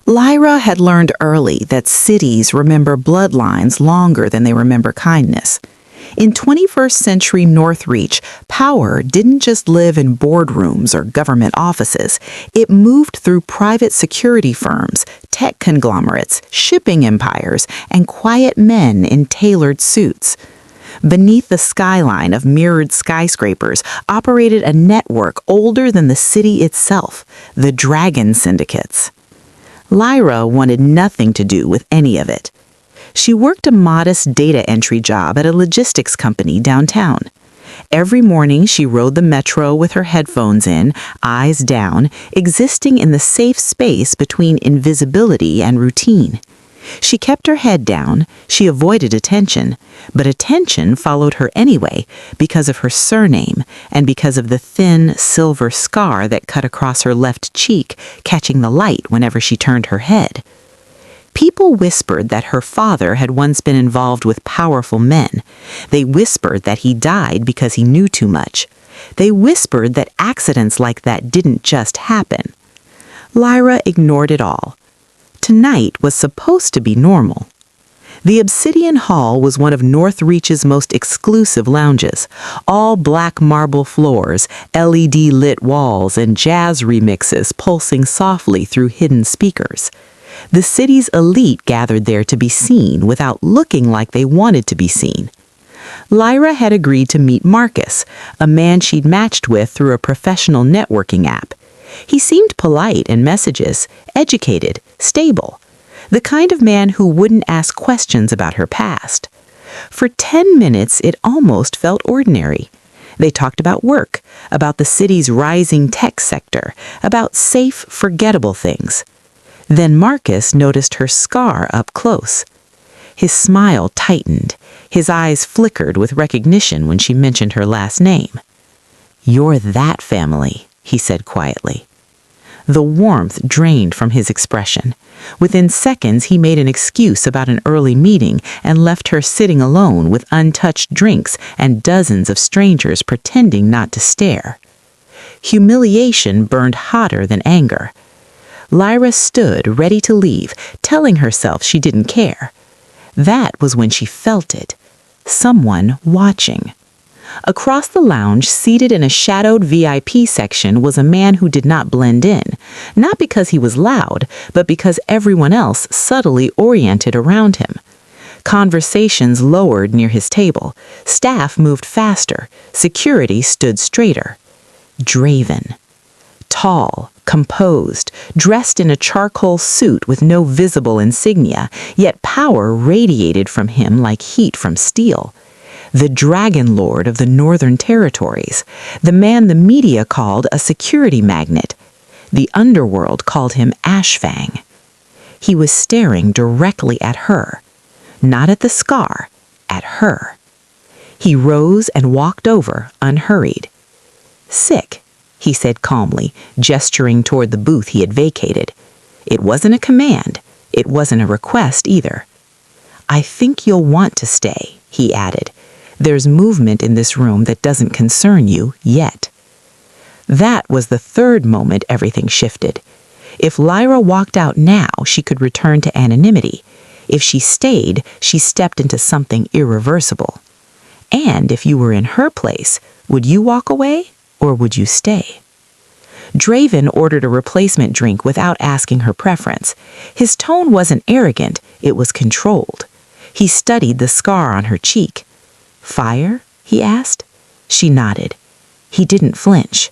Lyra had learned early that cities remember bloodlines longer than they remember kindness. In 21st century Northreach, power didn't just live in boardrooms or government offices. It moved through private security firms, tech conglomerates, shipping empires, and quiet men in tailored suits. Beneath the skyline of mirrored skyscrapers operated a network older than the city itself, the Dragon Syndicates. Lyra wanted nothing to do with any of it. She worked a modest data entry job at a logistics company downtown. Every morning she rode the metro with her headphones in, eyes down, existing in the safe space between invisibility and routine. She kept her head down, she avoided attention, but attention followed her anyway because of her surname and because of the thin, silver scar that cut across her left cheek, catching the light whenever she turned her head. People whispered that her father had once been involved with powerful men. They whispered that he died because he knew too much. They whispered that accidents like that didn't just happen. Lyra ignored it all. Tonight was supposed to be normal. The Obsidian Hall was one of Northreach's most exclusive lounges. All black marble floors, LED-lit walls, and jazz remixes pulsing softly through hidden speakers. The city's elite gathered there to be seen without looking like they wanted to be seen. Lyra had agreed to meet Marcus, a man she'd matched with through a professional networking app. He seemed polite in messages, educated, stable, the kind of man who wouldn't ask questions about her past. For 10 minutes, it almost felt ordinary. They talked about work, about the city's rising tech sector, about safe, forgettable things. Then Marcus noticed her scar up close. His smile tightened. His eyes flickered with recognition when she mentioned her last name. "You're that family," he said quietly. The warmth drained from his expression. Within seconds, he made an excuse about an early meeting and left her sitting alone with untouched drinks and dozens of strangers pretending not to stare. Humiliation burned hotter than anger. Lyra stood ready to leave, telling herself she didn't care. That was when she felt it. Someone watching. Across the lounge, seated in a shadowed VIP section, was a man who did not blend in, not because he was loud, but because everyone else subtly oriented around him. Conversations lowered near his table. Staff moved faster. Security stood straighter. Draven. Tall, composed, dressed in a charcoal suit with no visible insignia, yet power radiated from him like heat from steel. The Dragon Lord of the Northern Territories, the man the media called a security magnet. The underworld called him Ashfang. He was staring directly at her, not at the scar, at her. He rose and walked over, unhurried. "Sick," he said calmly, gesturing toward the booth he had vacated. It wasn't a command. It wasn't a request either. "I think you'll want to stay," he added. "There's movement in this room that doesn't concern you yet." That was the third moment everything shifted. If Lyra walked out now, she could return to anonymity. If she stayed, she stepped into something irreversible. And if you were in her place, would you walk away or would you stay? Draven ordered a replacement drink without asking her preference. His tone wasn't arrogant, it was controlled. He studied the scar on her cheek. "Fire?" he asked. She nodded. He didn't flinch.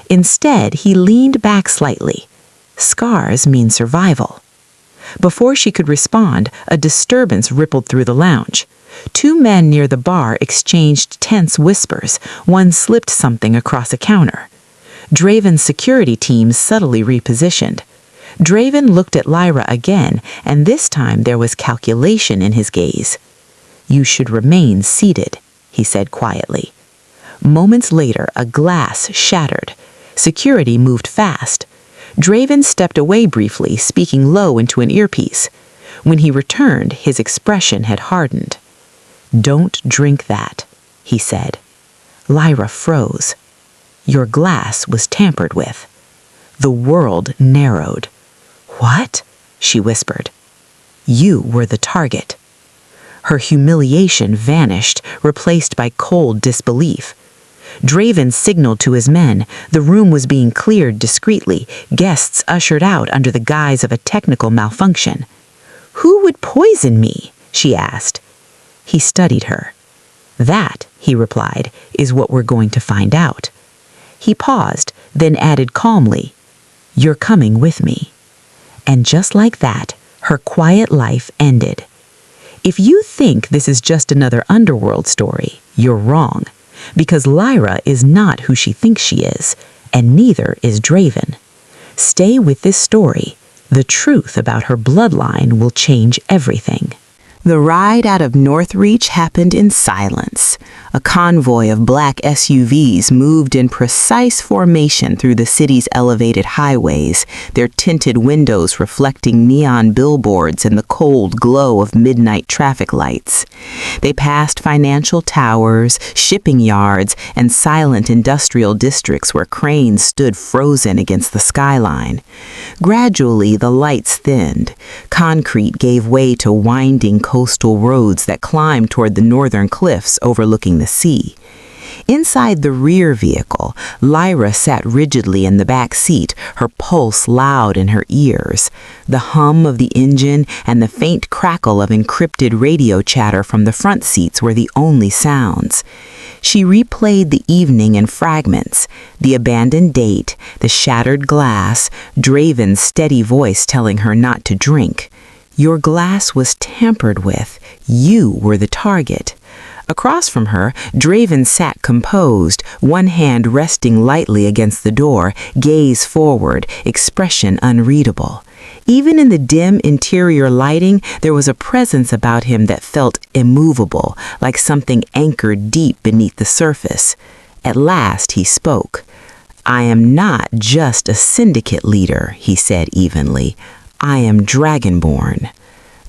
Instead, he leaned back slightly. Scars mean survival. Before she could respond, a disturbance rippled through the lounge. Two men near the bar exchanged tense whispers. One slipped something across a counter. Draven's security team subtly repositioned. Draven looked at Lyra again, and this time there was calculation in his gaze. "You should remain seated," he said quietly. Moments later, a glass shattered. Security moved fast. Draven stepped away briefly, speaking low into an earpiece. When he returned, his expression had hardened. "Don't drink that," he said. Lyra froze. Your glass was tampered with. The world narrowed. What? she whispered. You were the target. Her humiliation vanished, replaced by cold disbelief. Draven signaled to his men. The room was being cleared discreetly, guests ushered out under the guise of a technical malfunction. Who would poison me? She asked. He studied her. That, he replied, is what we're going to find out. He paused, then added calmly, You're coming with me. And just like that, her quiet life ended. If you think this is just another underworld story, you're wrong, because Lyra is not who she thinks she is, and neither is Draven. Stay with this story. The truth about her bloodline will change everything. The ride out of Northreach happened in silence. A convoy of black SUVs moved in precise formation through the city's elevated highways, their tinted windows reflecting neon billboards in the cold glow of midnight traffic lights. They passed financial towers, shipping yards, and silent industrial districts where cranes stood frozen against the skyline. Gradually, the lights thinned. Concrete gave way to winding coastal roads that climbed toward the northern cliffs overlooking the sea. Inside the rear vehicle, Lyra sat rigidly in the back seat, her pulse loud in her ears. The hum of the engine and the faint crackle of encrypted radio chatter from the front seats were the only sounds. She replayed the evening in fragments, the abandoned date, the shattered glass, Draven's steady voice telling her not to drink. Your glass was tampered with. You were the target. Across from her, Draven sat composed, one hand resting lightly against the door, gaze forward, expression unreadable. Even in the dim interior lighting, there was a presence about him that felt immovable, like something anchored deep beneath the surface. At last he spoke. I am not just a syndicate leader, he said evenly. I am Dragonborn.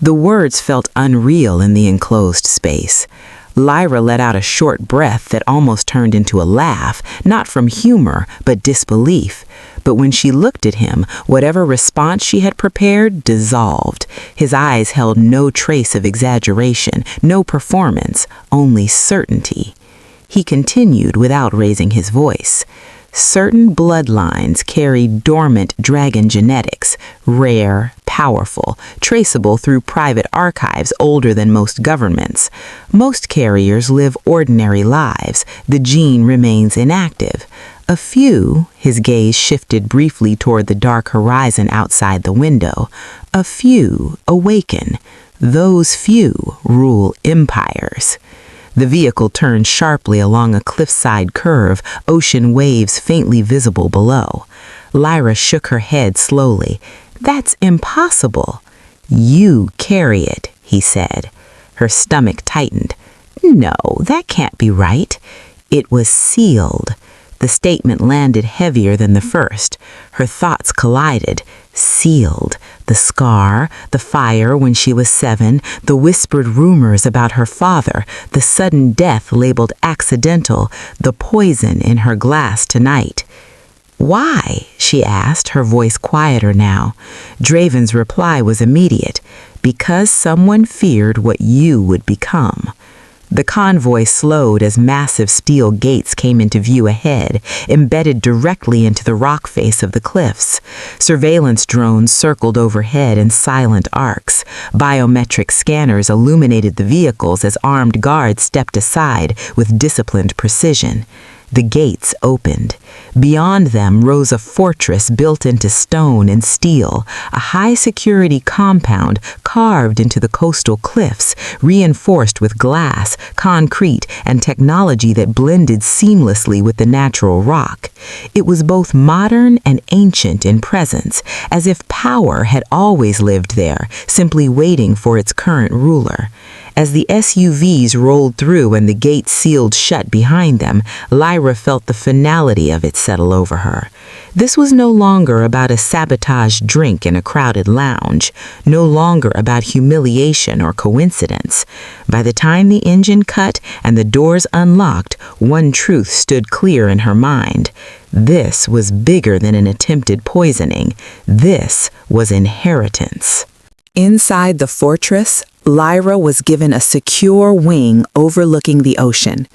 The words felt unreal in the enclosed space. Lyra let out a short breath that almost turned into a laugh, not from humor, but disbelief. But when she looked at him, whatever response she had prepared dissolved. His eyes held no trace of exaggeration, no performance, only certainty. He continued without raising his voice. Certain bloodlines carry dormant dragon genetics, rare, powerful, traceable through private archives older than most governments. Most carriers live ordinary lives. The gene remains inactive. A few, his gaze shifted briefly toward the dark horizon outside the window, a few awaken. Those few rule empires. The vehicle turned sharply along a cliffside curve, ocean waves faintly visible below. Lyra shook her head slowly. That's impossible. You carry it, he said. Her stomach tightened. No, that can't be right. It was sealed. The statement landed heavier than the first. Her thoughts collided. Sealed. The scar, the fire when she was 7, the whispered rumors about her father, the sudden death labeled accidental, the poison in her glass tonight. Why? She asked, her voice quieter now. Draven's reply was immediate. Because someone feared what you would become. The convoy slowed as massive steel gates came into view ahead, embedded directly into the rock face of the cliffs. Surveillance drones circled overhead in silent arcs. Biometric scanners illuminated the vehicles as armed guards stepped aside with disciplined precision. The gates opened. Beyond them rose a fortress built into stone and steel, a high-security compound carved into the coastal cliffs, reinforced with glass, concrete, and technology that blended seamlessly with the natural rock. It was both modern and ancient in presence, as if power had always lived there, simply waiting for its current ruler. As the SUVs rolled through and the gates sealed shut behind them, Lyra Lyra felt the finality of it settle over her. This was no longer about a sabotaged drink in a crowded lounge, no longer about humiliation or coincidence. By the time the engine cut and the doors unlocked, one truth stood clear in her mind. This was bigger than an attempted poisoning. This was inheritance. Inside the fortress, Lyra was given a secure wing overlooking the ocean.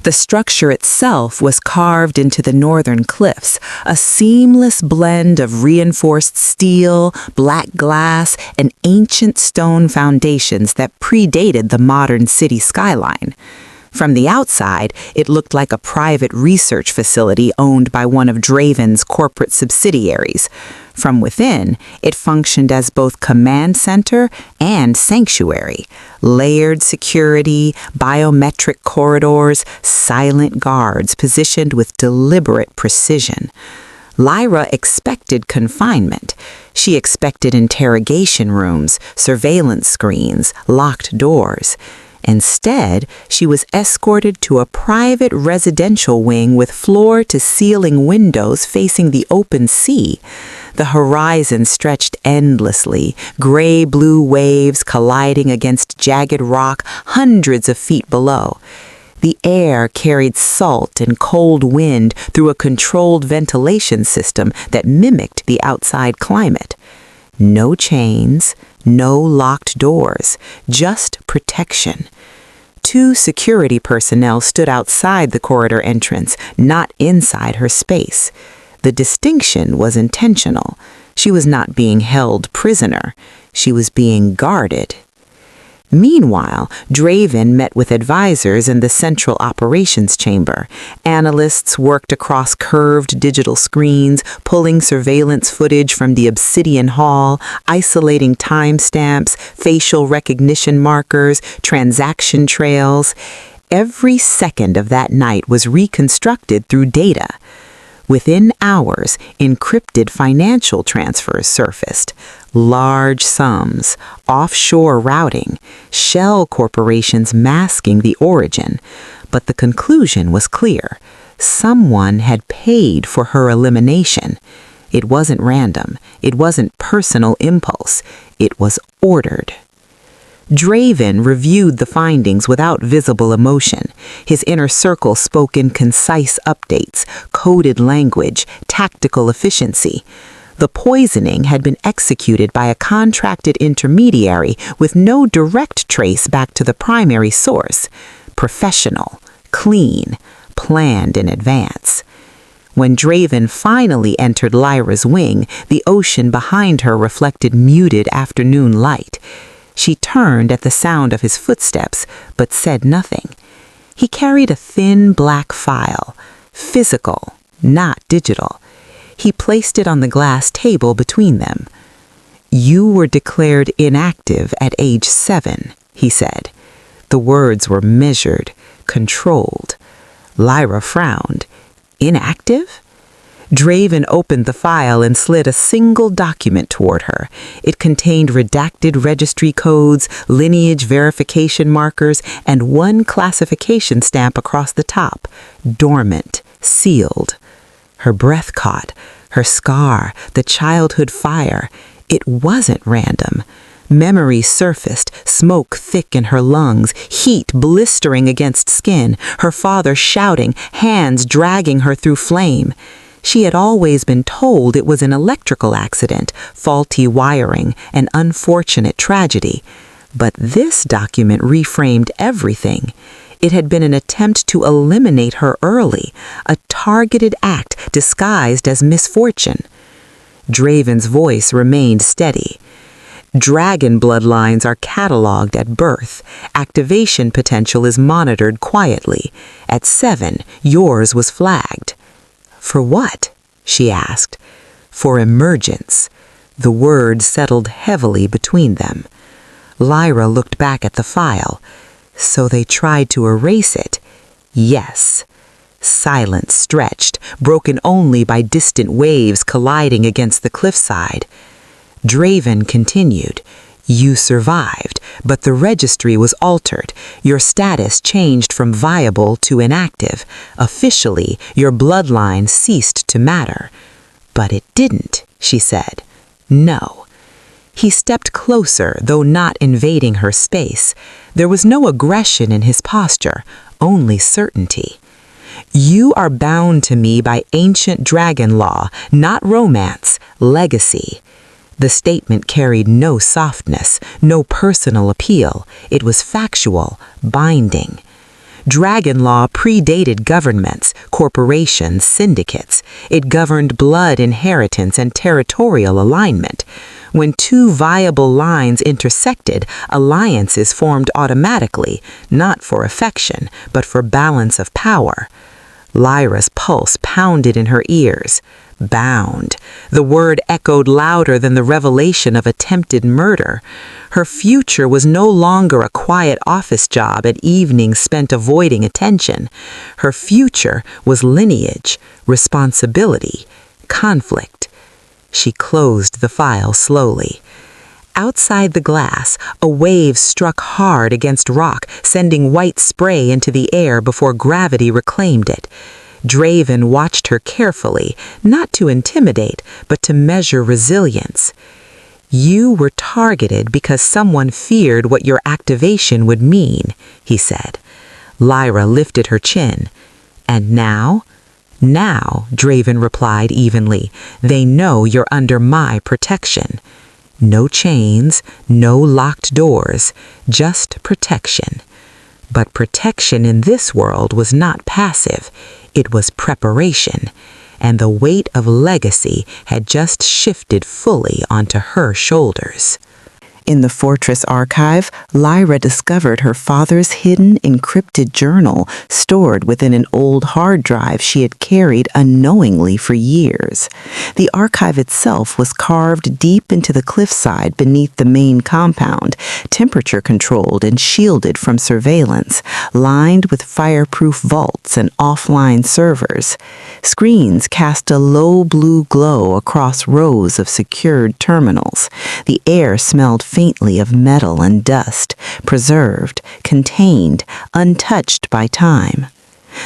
The structure itself was carved into the northern cliffs, a seamless blend of reinforced steel, black glass, and ancient stone foundations that predated the modern city skyline. From the outside, it looked like a private research facility owned by one of Draven's corporate subsidiaries. From within, it functioned as both command center and sanctuary. Layered security, biometric corridors, silent guards positioned with deliberate precision. Lyra expected confinement. She expected interrogation rooms, surveillance screens, locked doors. Instead, she was escorted to a private residential wing with floor-to-ceiling windows facing the open sea. The horizon stretched endlessly, gray-blue waves colliding against jagged rock hundreds of feet below. The air carried salt and cold wind through a controlled ventilation system that mimicked the outside climate. No chains, no locked doors, just protection. 2 security personnel stood outside the corridor entrance, not inside her space. The distinction was intentional. She was not being held prisoner. She was being guarded. Meanwhile, Draven met with advisors in the central operations chamber. Analysts worked across curved digital screens, pulling surveillance footage from the obsidian hall, isolating timestamps, facial recognition markers, transaction trails. Every second of that night was reconstructed through data. Within hours, encrypted financial transfers surfaced. Large sums, offshore routing, shell corporations masking the origin. But the conclusion was clear. Someone had paid for her elimination. It wasn't random. It wasn't personal impulse. It was ordered. Draven reviewed the findings without visible emotion. His inner circle spoke in concise updates, coded language, tactical efficiency. The poisoning had been executed by a contracted intermediary with no direct trace back to the primary source. Professional, clean, planned in advance. When Draven finally entered Lyra's wing, the ocean behind her reflected muted afternoon light. She turned at the sound of his footsteps, but said nothing. He carried a thin black file, physical, not digital. He placed it on the glass table between them. "You were declared inactive at age 7, he said. The words were measured, controlled. Lyra frowned. Inactive? Draven opened the file and slid a single document toward her. It contained redacted registry codes, lineage verification markers, and one classification stamp across the top. Dormant, sealed. Her breath caught. Her scar, the childhood fire. It wasn't random. Memory surfaced, smoke thick in her lungs, heat blistering against skin, her father shouting, hands dragging her through flame. She had always been told it was an electrical accident, faulty wiring, an unfortunate tragedy. But this document reframed everything. It had been an attempt to eliminate her early, a targeted act disguised as misfortune. Draven's voice remained steady. Dragon bloodlines are cataloged at birth. Activation potential is monitored quietly. At 7, yours was flagged. For what? She asked. For emergence. The word settled heavily between them. Lyra looked back at the file. So they tried to erase it. Yes. Silence stretched, broken only by distant waves colliding against the cliffside. Draven continued. You survived, but the registry was altered. Your status changed from viable to inactive. Officially, your bloodline ceased to matter. But it didn't, she said. No. He stepped closer, though not invading her space. There was no aggression in his posture, only certainty. You are bound to me by ancient dragon law, not romance, legacy. The statement carried no softness, no personal appeal. It was factual, binding. Dragon law predated governments, corporations, syndicates. It governed blood inheritance and territorial alignment. When two viable lines intersected, alliances formed automatically, not for affection, but for balance of power. Lyra's pulse pounded in her ears. Bound. The word echoed louder than the revelation of attempted murder. Her future was no longer a quiet office job at evenings spent avoiding attention. Her future was lineage, responsibility, conflict. She closed the file slowly. Outside the glass, a wave struck hard against rock, sending white spray into the air before gravity reclaimed it. Draven watched her carefully, not to intimidate, but to measure resilience. You were targeted because someone feared what your activation would mean, he said. Lyra lifted her chin. And now? Now, Draven replied evenly, they know you're under my protection. No chains, no locked doors, just protection. But protection in this world was not passive. It was preparation, and the weight of legacy had just shifted fully onto her shoulders. In the fortress archive, Lyra discovered her father's hidden, encrypted journal stored within an old hard drive she had carried unknowingly for years. The archive itself was carved deep into the cliffside beneath the main compound, temperature-controlled and shielded from surveillance, lined with fireproof vaults and offline servers. Screens cast a low blue glow across rows of secured terminals. The air smelled faintly of metal and dust, preserved, contained, untouched by time.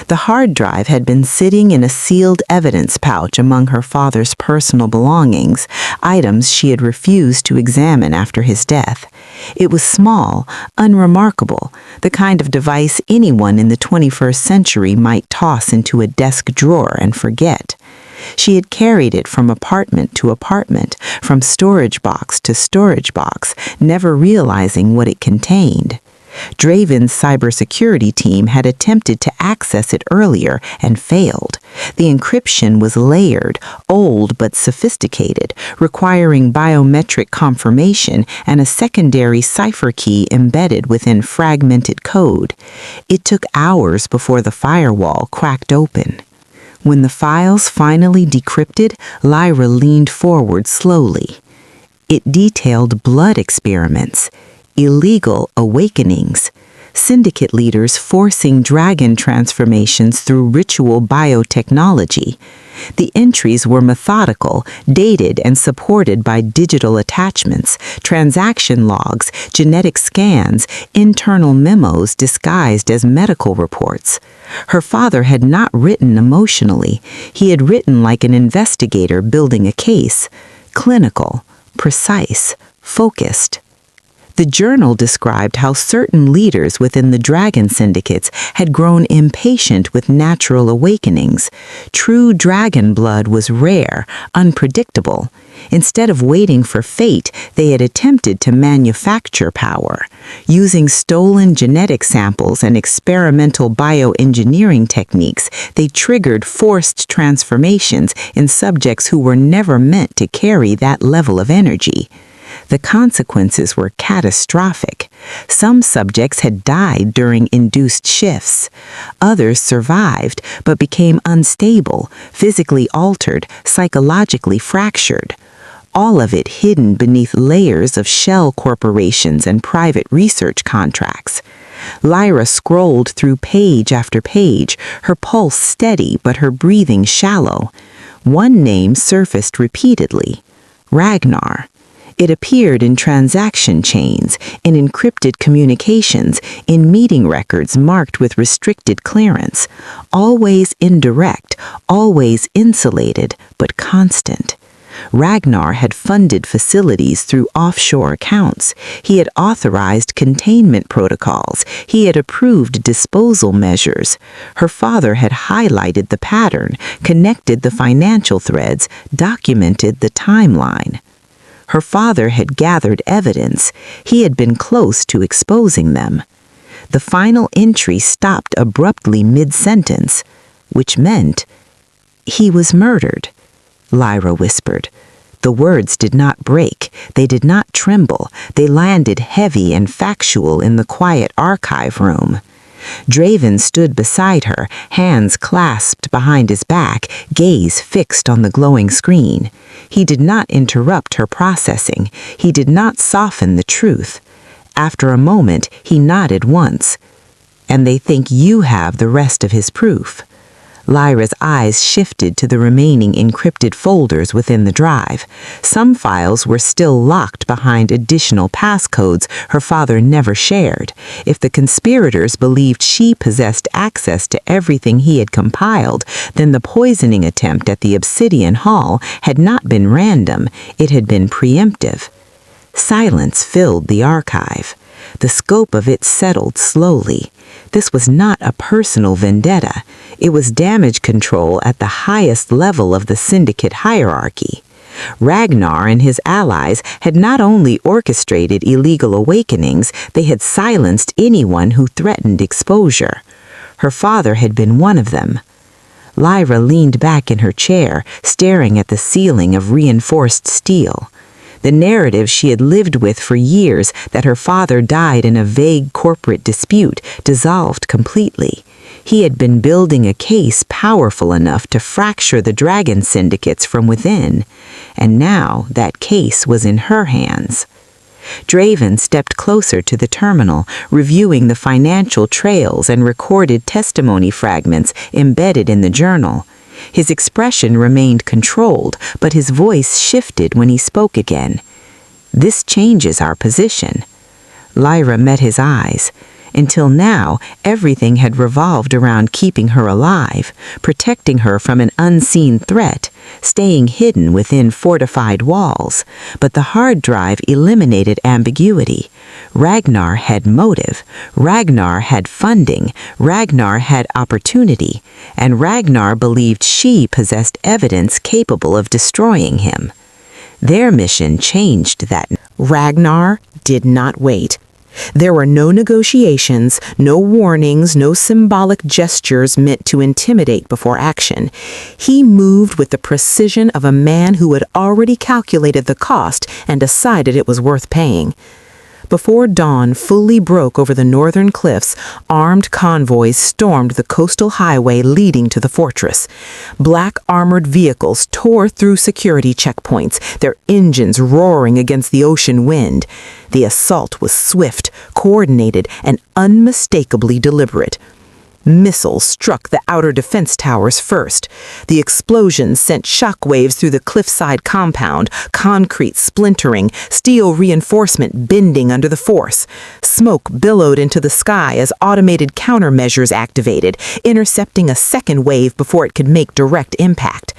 The hard drive had been sitting in a sealed evidence pouch among her father's personal belongings, items she had refused to examine after his death. It was small, unremarkable, the kind of device anyone in the 21st century might toss into a desk drawer and forget. She had carried it from apartment to apartment, from storage box to storage box, never realizing what it contained. Draven's cybersecurity team had attempted to access it earlier and failed. The encryption was layered, old but sophisticated, requiring biometric confirmation and a secondary cipher key embedded within fragmented code. It took hours before the firewall cracked open. When the files finally decrypted, Lyra leaned forward slowly. It detailed blood experiments, illegal awakenings, syndicate leaders forcing dragon transformations through ritual biotechnology. The entries were methodical, dated, and supported by digital attachments, transaction logs, genetic scans, internal memos disguised as medical reports. Her father had not written emotionally. He had written like an investigator building a case, clinical, precise, focused. The journal described how certain leaders within the dragon syndicates had grown impatient with natural awakenings. True dragon blood was rare, unpredictable. Instead of waiting for fate, they had attempted to manufacture power. Using stolen genetic samples and experimental bioengineering techniques, they triggered forced transformations in subjects who were never meant to carry that level of energy. The consequences were catastrophic. Some subjects had died during induced shifts. Others survived, but became unstable, physically altered, psychologically fractured. All of it hidden beneath layers of shell corporations and private research contracts. Lyra scrolled through page after page, her pulse steady but her breathing shallow. One name surfaced repeatedly: Ragnar. It appeared in transaction chains, in encrypted communications, in meeting records marked with restricted clearance. Always indirect, always insulated, but constant. Ragnar had funded facilities through offshore accounts. He had authorized containment protocols. He had approved disposal measures. Her father had highlighted the pattern, connected the financial threads, documented the timeline. Her father had gathered evidence. He had been close to exposing them. The final entry stopped abruptly mid-sentence, which meant he was murdered. Lyra whispered. The words did not break. They did not tremble. They landed heavy and factual in the quiet archive room. Draven stood beside her, hands clasped behind his back, gaze fixed on the glowing screen. He did not interrupt her processing. He did not soften the truth. After a moment, he nodded once. And they think you have the rest of his proof. Lyra's eyes shifted to the remaining encrypted folders within the drive. Some files were still locked behind additional passcodes her father never shared. If the conspirators believed she possessed access to everything he had compiled, then the poisoning attempt at the Obsidian Hall had not been random, it had been preemptive. Silence filled the archive. The scope of it settled slowly. This was not a personal vendetta. It was damage control at the highest level of the Syndicate hierarchy. Ragnar and his allies had not only orchestrated illegal awakenings, they had silenced anyone who threatened exposure. Her father had been one of them. Lyra leaned back in her chair, staring at the ceiling of reinforced steel. The narrative she had lived with for years, that her father died in a vague corporate dispute, dissolved completely. He had been building a case powerful enough to fracture the dragon syndicates from within, and now that case was in her hands. Draven stepped closer to the terminal, reviewing the financial trails and recorded testimony fragments embedded in the journal. His expression remained controlled, but his voice shifted when he spoke again. This changes our position. Lyra met his eyes. Until now, everything had revolved around keeping her alive, protecting her from an unseen threat, staying hidden within fortified walls. But the hard drive eliminated ambiguity. Ragnar had motive, Ragnar had funding, Ragnar had opportunity, and Ragnar believed she possessed evidence capable of destroying him. Their mission changed that. Ragnar did not wait. There were no negotiations, no warnings, no symbolic gestures meant to intimidate before action. He moved with the precision of a man who had already calculated the cost and decided it was worth paying. Before dawn fully broke over the northern cliffs, armed convoys stormed the coastal highway leading to the fortress. Black armored vehicles tore through security checkpoints, their engines roaring against the ocean wind. The assault was swift, coordinated, and unmistakably deliberate. Missiles struck the outer defense towers first. The explosions sent shockwaves through the cliffside compound, concrete splintering, steel reinforcement bending under the force. Smoke billowed into the sky as automated countermeasures activated, intercepting a second wave before it could make direct impact.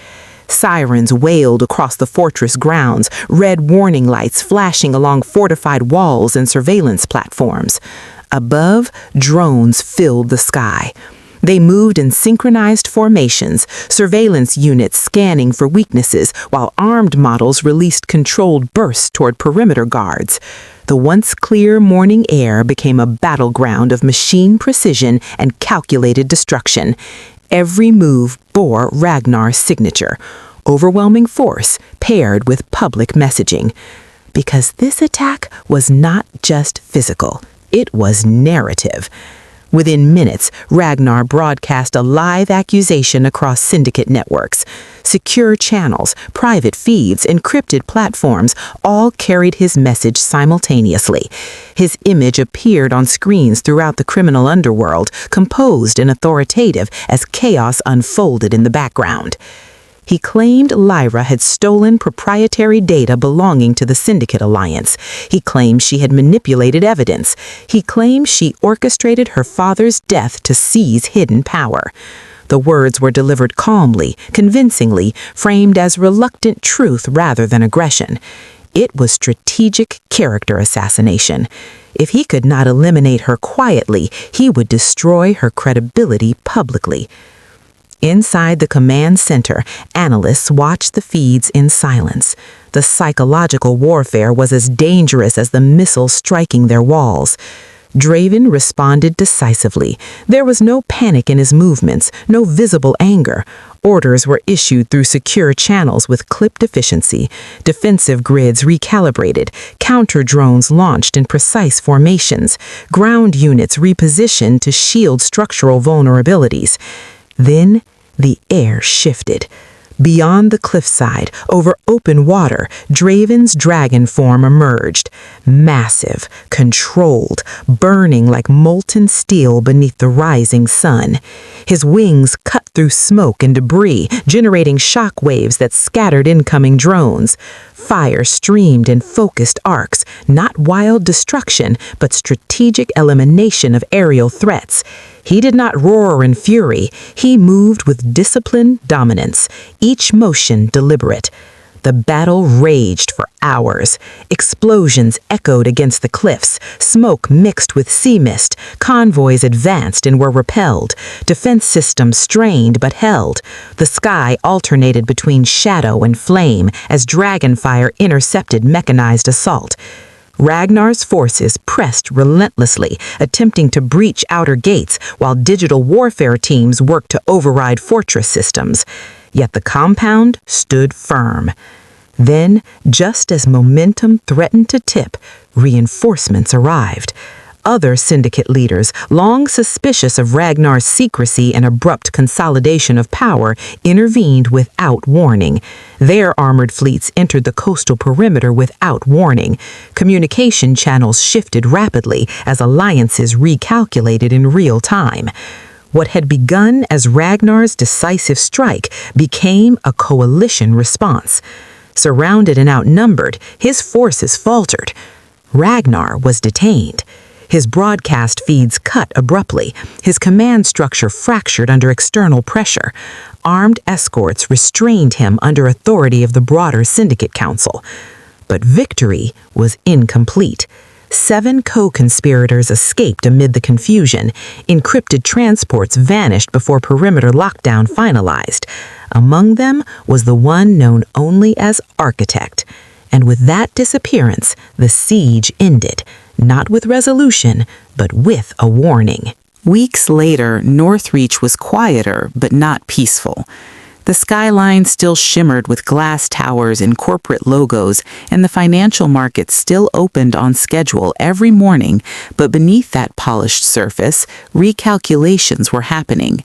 Sirens wailed across the fortress grounds, red warning lights flashing along fortified walls and surveillance platforms. Above, drones filled the sky. They moved in synchronized formations, surveillance units scanning for weaknesses, while armed models released controlled bursts toward perimeter guards. The once clear morning air became a battleground of machine precision and calculated destruction. Every move bore Ragnar's signature, overwhelming force paired with public messaging. Because this attack was not just physical. It was narrative. Within minutes, Ragnar broadcast a live accusation across Syndicate networks. Secure channels, private feeds, encrypted platforms all carried his message simultaneously. His image appeared on screens throughout the criminal underworld, composed and authoritative as chaos unfolded in the background. He claimed Lyra had stolen proprietary data belonging to the Syndicate Alliance. He claimed she had manipulated evidence. He claimed she orchestrated her father's death to seize hidden power. The words were delivered calmly, convincingly, framed as reluctant truth rather than aggression. It was strategic character assassination. If he could not eliminate her quietly, he would destroy her credibility publicly. Inside the command center, analysts watched the feeds in silence. The psychological warfare was as dangerous as the missiles striking their walls. Draven responded decisively. There was no panic in his movements, no visible anger. Orders were issued through secure channels with clipped efficiency, defensive grids recalibrated, counter-drones launched in precise formations, ground units repositioned to shield structural vulnerabilities. Then the air shifted. Beyond the cliffside, over open water, Draven's dragon form emerged. Massive, controlled, burning like molten steel beneath the rising sun. His wings cut through smoke and debris, generating shock waves that scattered incoming drones. Fire streamed in focused arcs, not wild destruction, but strategic elimination of aerial threats. He did not roar in fury. He moved with disciplined dominance, each motion deliberate. The battle raged for hours. Explosions echoed against the cliffs. Smoke mixed with sea mist. Convoys advanced and were repelled. Defense systems strained but held. The sky alternated between shadow and flame as dragonfire intercepted mechanized assault. Ragnar's forces pressed relentlessly, attempting to breach outer gates while digital warfare teams worked to override fortress systems. Yet the compound stood firm. Then, just as momentum threatened to tip, reinforcements arrived. Other syndicate leaders, long suspicious of Ragnar's secrecy and abrupt consolidation of power, intervened without warning. Their armored fleets entered the coastal perimeter without warning. Communication channels shifted rapidly as alliances recalculated in real time. What had begun as Ragnar's decisive strike became a coalition response. Surrounded and outnumbered, his forces faltered. Ragnar was detained. His broadcast feeds cut abruptly, his command structure fractured under external pressure. Armed escorts restrained him under authority of the broader Syndicate Council. But victory was incomplete. 7 co-conspirators escaped amid the confusion. Encrypted transports vanished before perimeter lockdown finalized. Among them was the one known only as Architect. And with that disappearance, the siege ended. Not with resolution, but with a warning. Weeks later, Northreach was quieter, but not peaceful. The skyline still shimmered with glass towers and corporate logos, and the financial markets still opened on schedule every morning, but beneath that polished surface, recalculations were happening.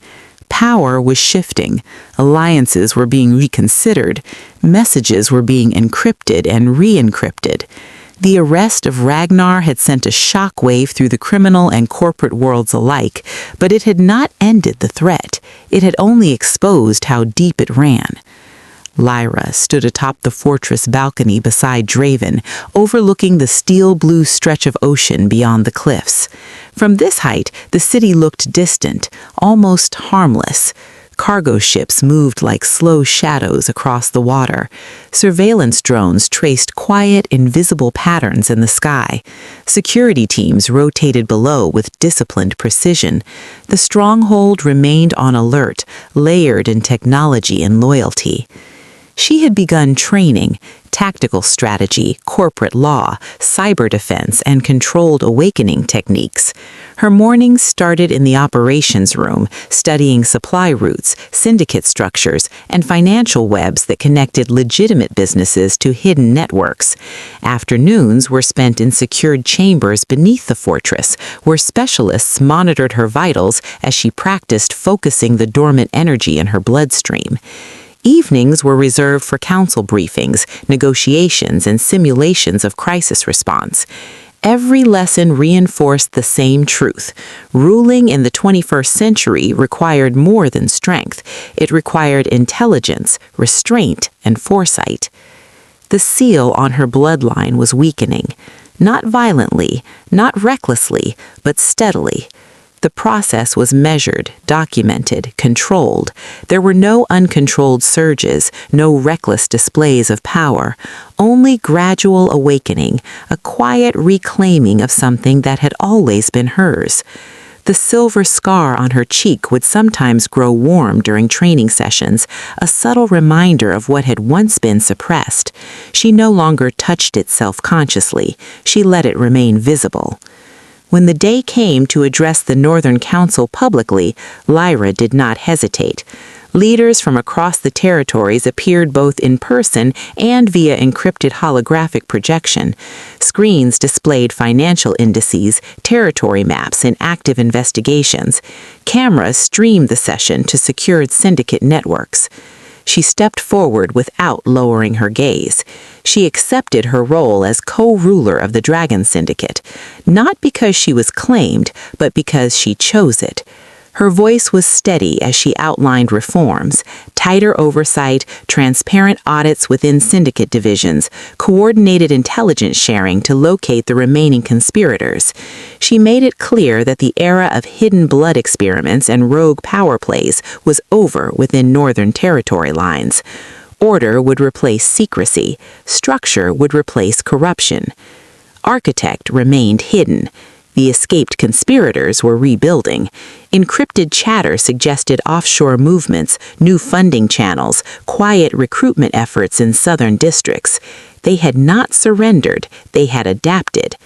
Power was shifting, alliances were being reconsidered, messages were being encrypted and re-encrypted. The arrest of Ragnar had sent a shockwave through the criminal and corporate worlds alike, but it had not ended the threat. It had only exposed how deep it ran. Lyra stood atop the fortress balcony beside Draven, overlooking the steel-blue stretch of ocean beyond the cliffs. From this height, the city looked distant, almost harmless. Cargo ships moved like slow shadows across the water. Surveillance drones traced quiet, invisible patterns in the sky. Security teams rotated below with disciplined precision. The stronghold remained on alert, layered in technology and loyalty. She had begun training, tactical strategy, corporate law, cyber defense, and controlled awakening techniques. Her mornings started in the operations room, studying supply routes, syndicate structures, and financial webs that connected legitimate businesses to hidden networks. Afternoons were spent in secured chambers beneath the fortress, where specialists monitored her vitals as she practiced focusing the dormant energy in her bloodstream. Evenings were reserved for council briefings, negotiations, and simulations of crisis response. Every lesson reinforced the same truth. Ruling in the 21st century required more than strength. It required intelligence, restraint, and foresight. The seal on her bloodline was weakening. Not violently, not recklessly, but steadily. The process was measured, documented, controlled. There were no uncontrolled surges, no reckless displays of power, only gradual awakening, a quiet reclaiming of something that had always been hers. The silver scar on her cheek would sometimes grow warm during training sessions, a subtle reminder of what had once been suppressed. She no longer touched it self-consciously. She let it remain visible. When the day came to address the Northern Council publicly, Lyra did not hesitate. Leaders from across the territories appeared both in person and via encrypted holographic projection. Screens displayed financial indices, territory maps, and active investigations. Cameras streamed the session to secured syndicate networks. She stepped forward without lowering her gaze. She accepted her role as co-ruler of the Dragon Syndicate, not because she was claimed, but because she chose it. Her voice was steady as she outlined reforms, tighter oversight, transparent audits within syndicate divisions, coordinated intelligence sharing to locate the remaining conspirators. She made it clear that the era of hidden blood experiments and rogue power plays was over within Northern territory lines. Order would replace secrecy, structure would replace corruption. Architect remained hidden. The escaped conspirators were rebuilding. Encrypted chatter suggested offshore movements, new funding channels, quiet recruitment efforts in southern districts. They had not surrendered, they had adapted.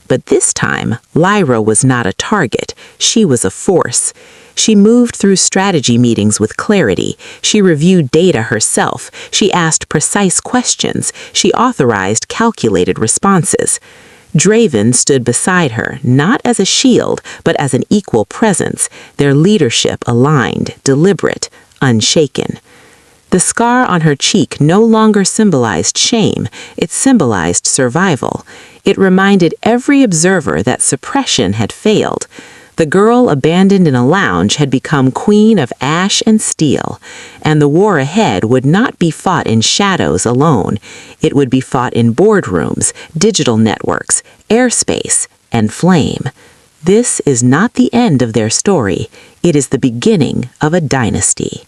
But this time, Lyra was not a target, she was a force. She moved through strategy meetings with clarity. She reviewed data herself. She asked precise questions. She authorized calculated responses. Draven stood beside her, not as a shield, but as an equal presence, their leadership aligned, deliberate, unshaken. The scar on her cheek no longer symbolized shame, it symbolized survival. It reminded every observer that suppression had failed. The girl abandoned in a lounge had become queen of ash and steel, and the war ahead would not be fought in shadows alone. It would be fought in boardrooms, digital networks, airspace, and flame. This is not the end of their story. It is the beginning of a dynasty.